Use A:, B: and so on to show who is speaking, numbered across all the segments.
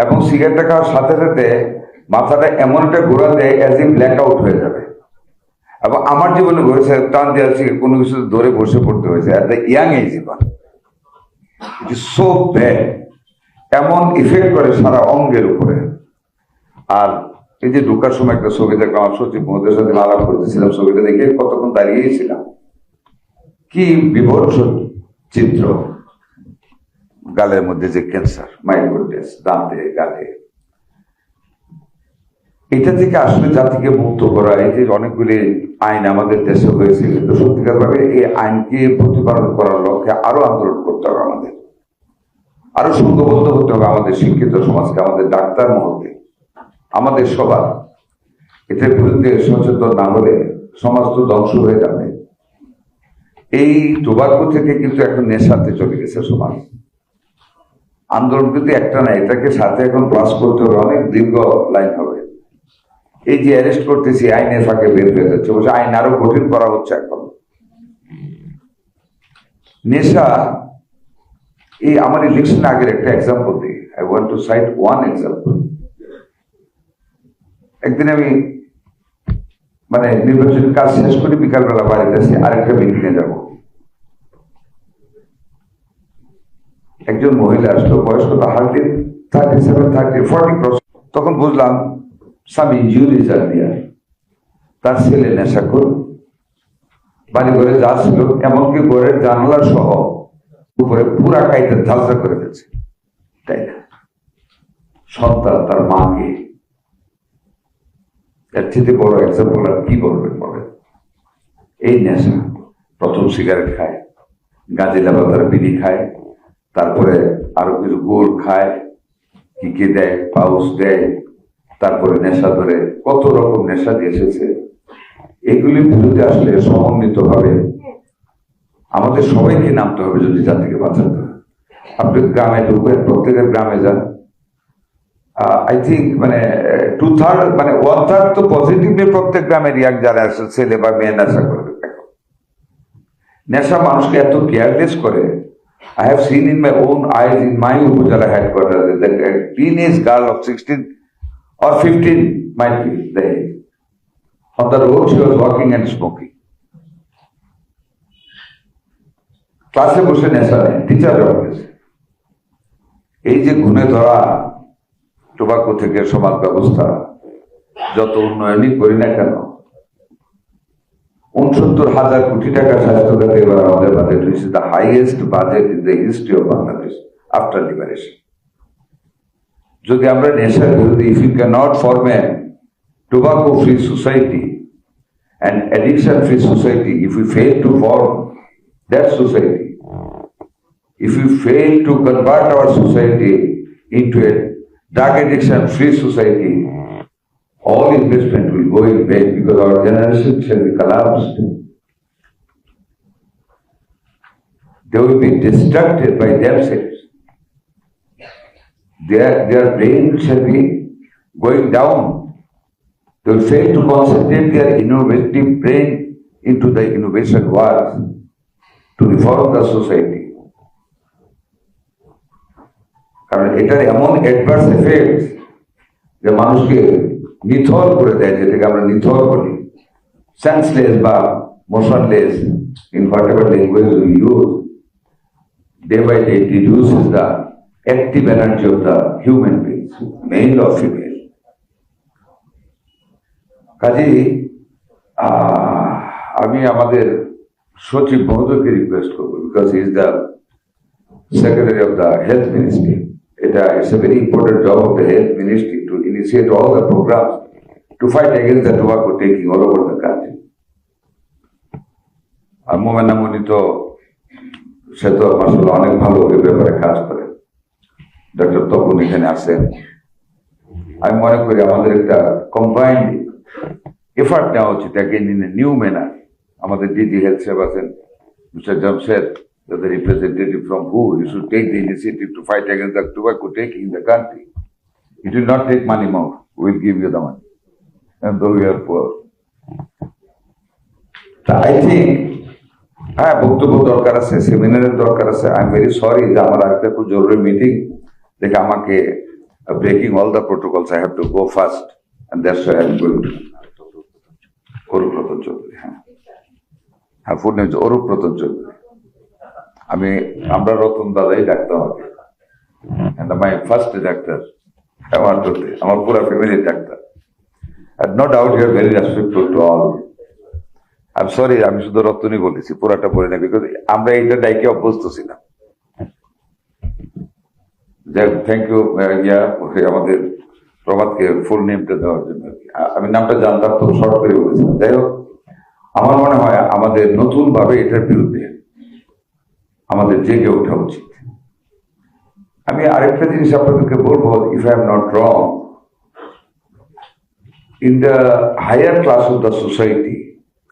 A: এবং সিগারেটটা খাওয়ার সাথে সাথে মাথাটা এমন একটা ঘোরা দেয় অ্যাজ ইন ব্ল্যাক আউট হয়ে যাবে। এবং আমার জীবনে ঘুরেছে টান দেওয়া থেকে কোনো কিছু ধরে বসে পড়তে হয়েছে এট দ্য ইয়াং এজ জীবন। ইট ইজ সো ব্যাড, এমন ইফেক্ট করে সারা অঙ্গের উপরে। আর এই যে ঢোকার সময় একটা ছবি দেখলাম, আমার সচিব মহোদয়ের সাথে আলাপ করতেছিলাম, ছবিটা দেখে কতক্ষণ দাঁড়িয়েছিলাম। কি বিভৎস চিত্র, গালের মধ্যে যে ক্যান্সার, মাই গুডনেস, দাঁতে গালে। এটা থেকে আসলে জাতিকে মুক্ত করা, এই যে অনেকগুলি আইন আমাদের দেশে হয়েছে, কিন্তু সত্যিকার ভাবে এই আইনকে প্রতিপালন করার লক্ষ্যে আরো আন্দোলন করতে হবে আমাদের, আরো সংঘবদ্ধ হতে হবে আমাদের শিক্ষিত সমাজকে, আমাদের ডাক্তার মহলকে, আমাদের সবার। এটার বিরুদ্ধে সচেতন না হলে সমাজ তো ধ্বংস হয়ে যাবে। এই টোবাকো থেকে কিন্তু এখন নেশাতে চলে গেছে সমাজ। আন্দোলন কিন্তু একটা না, এটাকে সাথে এখন প্লাস করতে হবে, অনেক দীর্ঘ লাইন হবে। এই যে অ্যারেস্ট করতেছি আইনের ফাঁকে বের হয়ে যাচ্ছে, অবশ্য আইন আরো কঠিন করা হচ্ছে এখন। নেশা, এই আমার ইলেকশন আগের একটা এক্সাম্পল দিই। I want to cite one example. একদিন আমি মানে নির্বাচনী কাজ শেষ করে বিকালবেলা বাড়িতে আসি, আরেকটা মিটিং এ যাবো। একজন মহিলা আসলো, বয়স কত, হার্টি 37, 30, 40 ক্রস। তখন বুঝলাম সাম ইনজুরিজ আর দেয়ার। তার ছেলে নেশাখোর, বাড়ি ঘরে যা ছিল এমনকি ঘরের জানলা সহ উপরে পুরা কাইতে ঝালসা করে ফেলছে, তাই না? সন্তান তার মাকে, এর থেকে বড় এক্সাম্পল আর কি বলবেন বলেন? এই নেশা, প্রথম সিগারেট খায়, গাঁজিলা পাতার বিড়ি খায়, তারপরে আরো কিছু গোল খায়, কি দেয়, পাউস দেয়, তারপরে নেশা ধরে, কত রকম নেশা দিয়ে এসেছে। এগুলির বিরুদ্ধে আসলে সমন্বিত ভাবে আমাদের সবাইকে নামতে হবে যদি জাতিকে বাঁচাতে হয়। আপনি গ্রামে ঢুকবেন, প্রত্যেকের গ্রামে যান, আই থিঙ্ক মানে 2/3 মানে 1/3 তো পজিটিভলি প্রত্যেক গ্রামের ইয়াং যারা আছে ছেলে বা মেয়ে নেশা করবে। নেশা মানুষকে এত কেয়ারলেস করে। I have seen in my own eyes in my Upazila headquarters that a teenage girl of 16 or 15 might be the age. On the road she was walking and smoking. ক্লাসে বসে নেশা নেই, টিচার গেছে। এই যে ঘুণে ধরা tobacco থেকে সমাজ ব্যবস্থা যত উন্নয়নই করি না কেন, 69,000 কোটি টাকা স্বাস্থ্য খাতে এবার আমাদের বাজেট হয়েছে, the highest budget in the history of Bangladesh after liberation. যদি আমরা নেশার বিরোধী, if you can not form a tobacco free society and addiction free society, if you fail to form that society, if you fail to convert our society into a drug addiction free society, all investment will go in vain because our generation shall be collapsed. They will be distracted by themselves. Their brain shall be going down. They will fail to concentrate their innovative brain into the innovation work to reform the society. কারণ এটার এমন adverse effect যে মানুষকে নিথর করে দেয়, যেটাকে আমরা নিথর বলি, সেন্সলেস বা motionless in whatever language we use. Day by day it reduces the active energy of the human beings, male or female. কাজেই আমি আমাদের সচিব মহোদয়কে রিকোয়েস্ট করবো, because he is the Secretary of the Health Ministry. It's a very important job of the Health Ministry to initiate all the programs to fight against the tobacco taking all over the country. আর মোমেনা মনি তো সে তো মাশাআল্লাহ অনেক ভালো এই ব্যাপারে কাজ করে। Doctor Tapan এখানে আসেন। আমি মনে করি আমাদের একটা কম্বাইন্ড এফার্ট নেওয়া উচিত, again in a new manner. আমাদের ডিজি হেলথ সাহেব আছেন, mister Jamshed, the representative from who you should take the initiative to fight against the tobacco taking in the country. It will not take money more. We'll give you the money. And though we are poor. So I think, হ্যাঁ বক্তব্য দরকার আছে, সেমিনারের দরকার আছে। I am very sorry যে আমার আরেকটা খুব জরুরি মিটিং দেখে আমাকে breaking all the protocols. I have to go first, and that's why I'm going to. Orup Ratan Chaudhary, হ্যাঁ, ফুল নেম অরূপ রতন চৌধুরী। আমরা রতন দাদাই ডাকতাম আমাকে, and my first ডাক্তার আমার পুরা ফ্যামিলির doctor. And no doubt you are very respectful to all. I'm sorry, আমি শুধু রতনই বলেছি, পুরাটা বলি না, বিকজ আমরা এইটা ডাইকে অভ্যস্ত ছিলাম। থ্যাংক ইউ আমাদের প্রভাতকে ফুল নেমটা দেওয়ার জন্য। আমি নামটা জানতাম তো শর্ট করে বলেছিলাম। যাই হোক, আমার মনে হয় আমাদের নতুন ভাবে এটার বিরুদ্ধে আমাদের জেগে ওঠা উচিত। আমি আরেকটা জিনিস আপনাদেরকে বলবো, if I am not wrong, in the higher class of the society,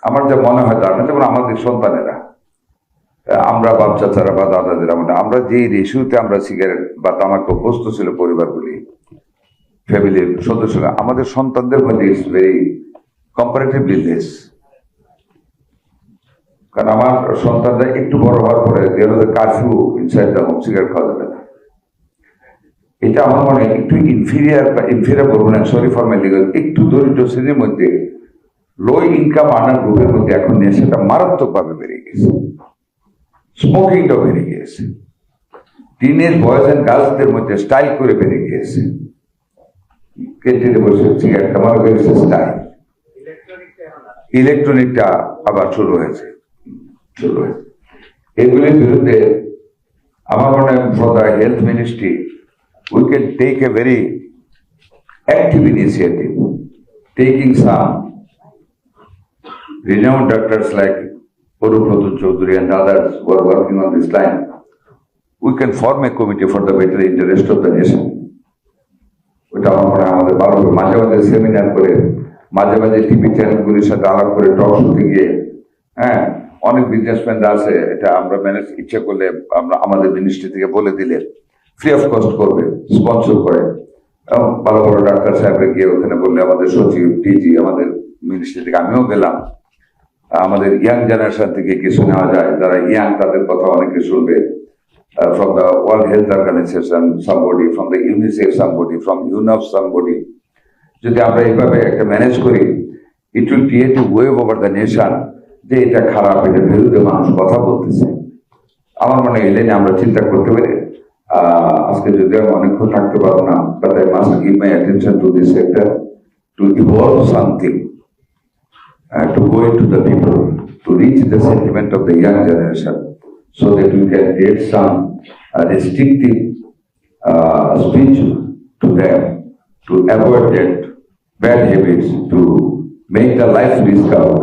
A: আমার যা মনে হয় তার না, যেমন আমাদের সন্তানেরা, আমরা বাপ চাচারা বা দাদাদের, আমরা যে রেশিওতে আমরা সিগারেট বা তামাক অভ্যস্ত ছিল পরিবারগুলি, ফ্যামিলির সদস্যরা, আমাদের সন্তানদের মধ্যে ইটস ভেরি কম্পারেটিভলি লেস। কারণ আমার সন্তানরা একটু বড় হওয়ার পরে curfew inside the home, cigarette খাওয়া যাবে না। এটা আমার মনে হয় একটু ইনফিরিয়ার বলবো না, সরি ফর মাই লিগাল, একটু দরিদ্র শ্রেণীর মধ্যে, লো ইনকাম আর্নার গ্রুপের মধ্যে এখন নেশাটা মারাত্মকভাবে বেড়ে গেছে, স্মোকিংটাও বেড়ে গিয়েছে, টিনেজ বয়েজ এন্ড গার্লসদের মধ্যে স্টাইল করে বেড়ে গিয়েছে, ক্যান্টিনে বসে সিগারেট খাওয়া হয়েছে স্টাইল। ইলেকট্রনিকটা আবার শুরু হয়েছে। এগুলির বিরুদ্ধে আমার মনে হয় for the health ministry we can take a very active initiative, taking some renowned doctors like Orup Ratan Chaudhary and others who are working on this line. We can form a committee for the better interest of the nation. ওটা আমার মনে হয় আমাদের ভালো হবে। মাঝে মাঝে seminar করে, মাঝে মাঝে টিভি চ্যানেলগুলির সাথে আলাপ করে, টক শোতে গিয়ে, হ্যাঁ, অনেক বিজনেসম্যানরা আছে, এটা আমরা ম্যানেজ ইচ্ছা করলে আমরা আমাদের মিনিস্ট্রি থেকে বলে দিলে ফ্রি অফ কস্ট করবে, স্পন্সর করে। ভালো ভালো ডাক্তার সাহেবরা গিয়ে ওখানে বললে, আমাদের সচিব, ডিজি, আমাদের মিনিস্ট্রি থেকে আমিও গেলাম, আমাদের ইয়াং জেনারেশন থেকে কিছু নেওয়া যায়, যারা ইয়াং তাদের কথা অনেকে শুনবে, from the World Health Organization somebody, from the UNICEF somebody, from UNOPS somebody. যদি আমরা এইভাবে একটা ম্যানেজ করি, it will create a wave over the nation, যে এটা খারাপ, এটার বিরুদ্ধে মানুষ কথা বলতেছে। আমার মনে হয় এই লাইনে আমরা চিন্তা করতে পারি। আজকে যদি আমি অনেকক্ষণ থাকতে পারবো না, but I must give my attention to this sector, to evolve something, to go into the people, to reach the sentiment of the young generation, so that we can get some restrictive speech to them, to avoid that bad habits, to make the life risk out.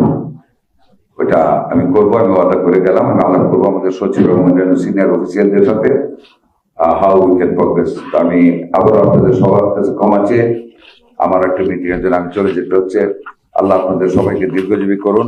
A: ওটা আমি করবো, আমি ওয়াদা করে গেলাম। আমি আলাপ করবো আমাদের সচিব এবং সিনিয়র অফিসিয়ালদের সাথে, হাউ উই ক্যান প্রগ্রেস। আমি আবার আপনাদের সবার কাছে ক্ষমা চেয়ে আমার একটা মিটিং এর জন্য আমি চলে যেতে হচ্ছে। আল্লাহ আপনাদের সবাইকে দীর্ঘজীবী করুন।